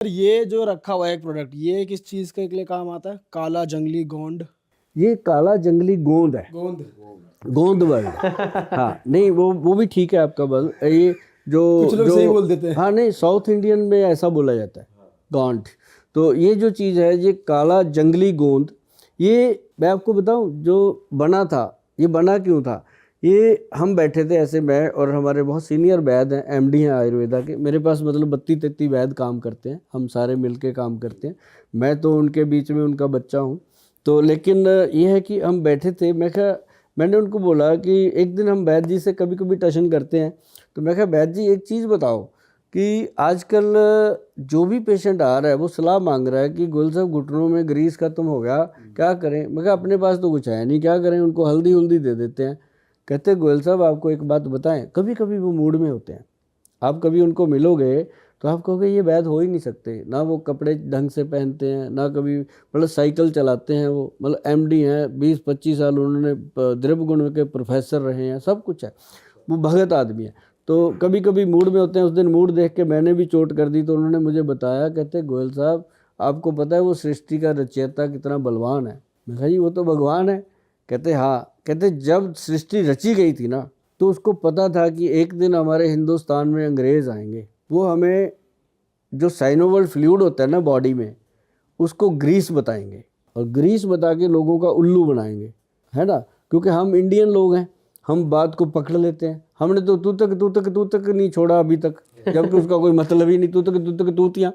ये जो रखा हुआ है एक प्रोडक्ट, ये किस चीज के लिए काम आता है? काला जंगली गोंद। ये काला जंगली गोंद है, गोंद गोंद वर्ड। हाँ नहीं, वो भी ठीक है आपका बल। ये जो कुछ लोग जो सही बोल देते हैं। हाँ नहीं, साउथ इंडियन में ऐसा बोला जाता है गोंद। तो ये जो चीज़ है, ये काला जंगली गोंद, ये मैं आपको बताऊं जो बना था, ये बना क्यों था। ये हम बैठे थे ऐसे, मैं और हमारे बहुत सीनियर वैद्य हैं, एमडी हैं आयुर्वेदा के। मेरे पास मतलब 32-33 वैद्य काम करते हैं, हम सारे मिलके काम करते हैं। मैं तो उनके बीच में उनका बच्चा हूँ। तो लेकिन ये है कि हम बैठे थे, मैंने उनको बोला कि एक दिन हम वैद्य जी से कभी कभी टशन करते हैं, तो मैं कहा वैद्य जी एक चीज़ बताओ कि आजकल जो भी पेशेंट आ रहा है वो सलाह मांग रहा है कि गोयल साहब घुटनों में ग्रीस खत्म हो गया, क्या करें। मैं कहा अपने पास तो कुछ है नहीं, क्या करें, उनको हल्दी उल्दी दे देते हैं। कहते गोयल साहब आपको एक बात बताएं, कभी कभी वो मूड में होते हैं, आप कभी उनको मिलोगे तो आप कहोगे ये वैद्य हो ही नहीं सकते, ना वो कपड़े ढंग से पहनते हैं, ना कभी मतलब साइकिल चलाते हैं, वो मतलब एमडी हैं, 20-25 साल उन्होंने द्रव्य गुण के प्रोफेसर रहे हैं, सब कुछ है, वो भगत आदमी है। तो कभी कभी मूड में होते हैं। उस दिन मूड देख के मैंने भी चोट कर दी, तो उन्होंने मुझे बताया, कहते गोयल साहब आपको पता है वो सृष्टि का रचयिता कितना बलवान है। मैं कहा जी वो तो भगवान है। कहते हाँ, कहते जब सृष्टि रची गई थी ना, तो उसको पता था कि एक दिन हमारे हिंदुस्तान में अंग्रेज आएंगे, वो हमें जो साइनोवल फ्लूइड होता है ना बॉडी में, उसको ग्रीस बताएंगे, और ग्रीस बता के लोगों का उल्लू बनाएंगे, है ना। क्योंकि हम इंडियन लोग हैं, हम बात को पकड़ लेते हैं। हमने तो तू तक नहीं छोड़ा अभी तक, जबकि उसका कोई मतलब ही नहीं, तू तक तूतियाँ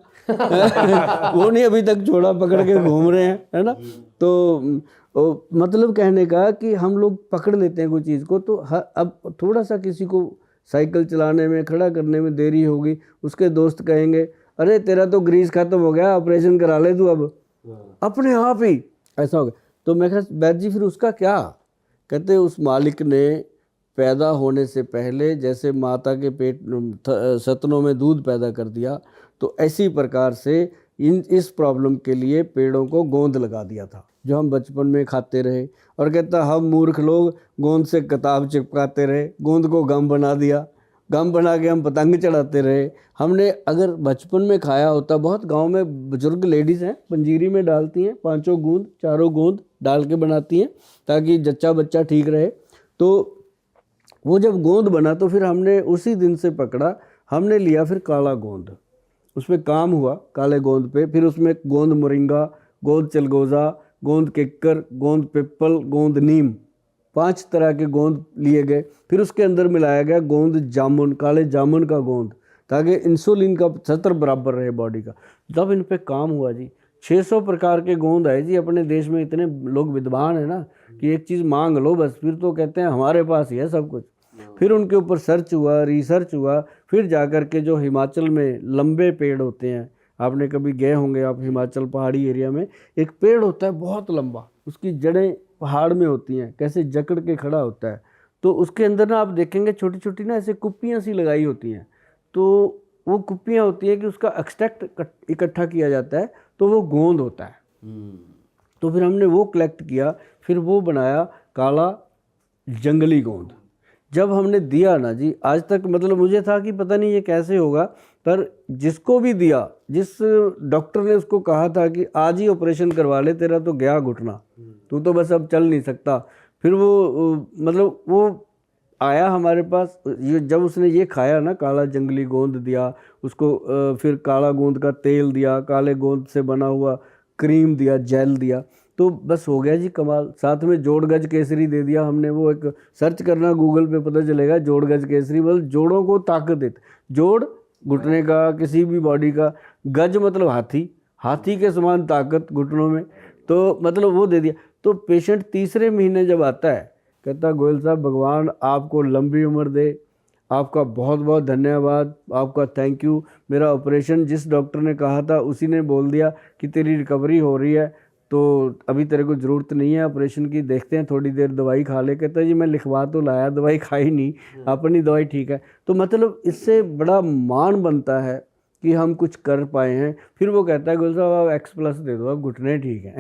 वो नहीं अभी तक छोड़ा, पकड़ के घूम रहे हैं, है ना। तो मतलब कहने का कि हम लोग पकड़ लेते हैं कोई चीज़ को। तो अब थोड़ा सा किसी को साइकिल चलाने में, खड़ा करने में देरी होगी, उसके दोस्त कहेंगे अरे तेरा तो ग्रीस खत्म हो गया, ऑपरेशन करा ले तू अब, अपने आप ही ऐसा हो गया। तो मैं कहा वैद्य जी फिर उसका क्या। कहते उस मालिक ने पैदा होने से पहले जैसे माता के पेट सतनों में दूध पैदा कर दिया, तो ऐसी प्रकार से इस प्रॉब्लम के लिए पेड़ों को गोंद लगा दिया था, जो हम बचपन में खाते रहे। और कहता हम मूर्ख लोग गोंद से किताब चिपकाते रहे, गोंद को गम बना दिया, गम बना के हम पतंग चढ़ाते रहे। हमने अगर बचपन में खाया होता, बहुत गांव में बुजुर्ग लेडीज़ हैं, पंजीरी में डालती हैं 5 गोंद 4 गोंद डाल के बनाती हैं ताकि जच्चा बच्चा ठीक रहे। तो वो जब गोंद बना तो फिर हमने उसी दिन से पकड़ा, हमने लिया फिर काला गोंद, उसमें काम हुआ काले गोंद पे। फिर उसमें गोंद मोरिंगा, गोंद चलगोज़ा, गोंद किक्कर, गोंद पिप्पल, गोंद नीम, 5 तरह के गोंद लिए गए। फिर उसके अंदर मिलाया गया गोंद जामुन, काले जामुन का गोंद, ताकि इंसुलिन का स्तर बराबर रहे बॉडी का। जब इन पे काम हुआ जी, 600 प्रकार के गोंद आए जी। अपने देश में इतने लोग विद्वान है ना कि एक चीज़ मांग लो बस, फिर तो कहते हैं हमारे पास ही है सब कुछ। फिर उनके ऊपर सर्च हुआ, रिसर्च हुआ, फिर जाकर के जो हिमाचल में लंबे पेड़ होते हैं, आपने कभी गए होंगे आप हिमाचल पहाड़ी एरिया में, एक पेड़ होता है बहुत लंबा, उसकी जड़ें पहाड़ में होती हैं, कैसे जकड़ के खड़ा होता है। तो उसके अंदर ना आप देखेंगे छोटी छोटी ना ऐसे कुप्पियाँ सी लगाई होती हैं। तो वो कुप्पियाँ होती हैं कि उसका एक्सट्रैक्ट इकट्ठा किया जाता है, तो वो गोंद होता है। तो फिर हमने वो कलेक्ट किया, फिर वो बनाया काला जंगली गोंद। जब हमने दिया ना जी, आज तक मतलब मुझे था कि पता नहीं ये कैसे होगा, पर जिसको भी दिया, जिस डॉक्टर ने उसको कहा था कि आज ही ऑपरेशन करवा ले, तेरा तो गया घुटना, तू तो बस अब चल नहीं सकता, फिर वो मतलब वो आया हमारे पास। ये जब उसने ये खाया ना, काला जंगली गोंद दिया उसको, फिर काला गोंद का तेल दिया, काले गोंद से बना हुआ क्रीम दिया, जेल दिया, तो बस हो गया जी कमाल। साथ में जोड़गज केसरी दे दिया हमने। वो एक सर्च करना गूगल पे, पता चलेगा जोड़गज केसरी, मतलब जोड़ों को ताकत देते, जोड़ घुटने का, किसी भी बॉडी का, गज मतलब हाथी, हाथी के समान ताकत घुटनों में, तो मतलब वो दे दिया। तो पेशेंट तीसरे महीने जब आता है, कहता गोयल साहब भगवान आपको लंबी उम्र दे, आपका बहुत बहुत धन्यवाद, आपका थैंक यू। मेरा ऑपरेशन जिस डॉक्टर ने कहा था उसी ने बोल दिया कि तेरी रिकवरी हो रही है, तो अभी तेरे को ज़रूरत नहीं है ऑपरेशन की, देखते हैं थोड़ी देर दवाई खा ले। कहता है जी मैं लिखवा तो लाया, दवाई खाई नहीं, अपनी दवाई ठीक है। तो मतलब इससे बड़ा मान बनता है कि हम कुछ कर पाए हैं। फिर वो कहता है गोयल साहब आप X+ दे दो, अब घुटने ठीक हैं